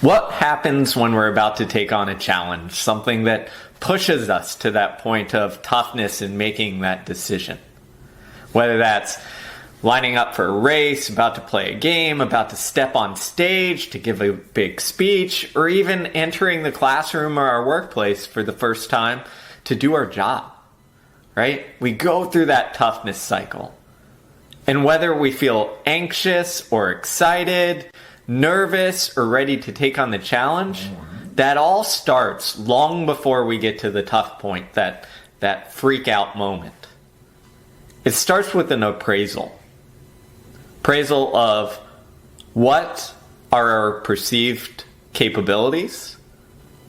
What happens when we're about to take on a challenge, something that pushes us to that point of toughness in making that decision? Whether that's lining up for a race, about to play a game, about to step on stage to give a big speech, or even entering the classroom or our workplace for the first time to do our job, right? We go through that toughness cycle. And whether we feel anxious or excited, nervous or ready to take on the challenge, that all starts long before we get to the tough point, that freak out moment. It starts with an appraisal. Appraisal of what are our perceived capabilities,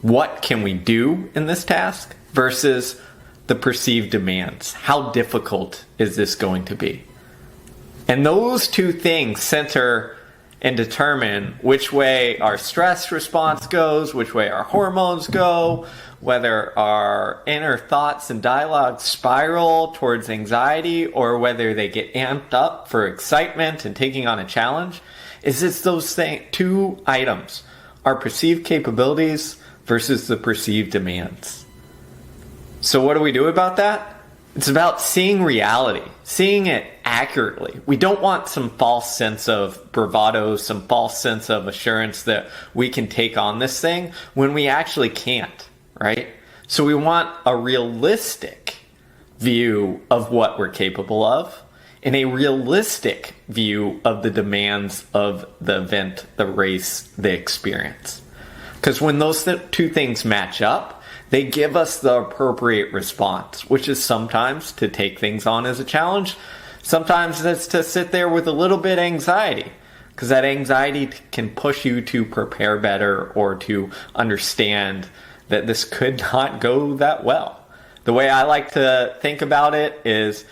what can we do in this task, versus the perceived demands. How difficult is this going to be? And those two things center and determine which way our stress response goes, which way our hormones go, whether our inner thoughts and dialogue spiral towards anxiety or whether they get amped up for excitement and taking on a challenge. Is it's those two items, our perceived capabilities versus the perceived demands. So what do we do about that? It's about seeing reality, seeing it accurately. We don't want some false sense of bravado, some false sense of assurance that we can take on this thing when we actually can't, right? So we want a realistic view of what we're capable of and a realistic view of the demands of the event, the race, the experience. Because when those two things match up, they give us the appropriate response, which is sometimes to take things on as a challenge. Sometimes it's to sit there with a little bit of anxiety, because that anxiety can push you to prepare better or to understand that this could not go that well. The way I like to think about it is,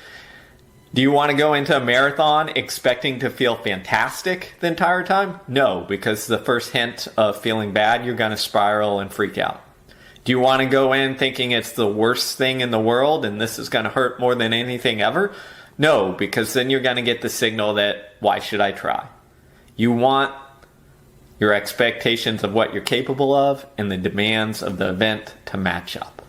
do you want to go into a marathon expecting to feel fantastic the entire time? No, because the first hint of feeling bad, you're going to spiral and freak out. Do you want to go in thinking it's the worst thing in the world and this is going to hurt more than anything ever? No, because then you're going to get the signal that, why should I try? You want your expectations of what you're capable of and the demands of the event to match up.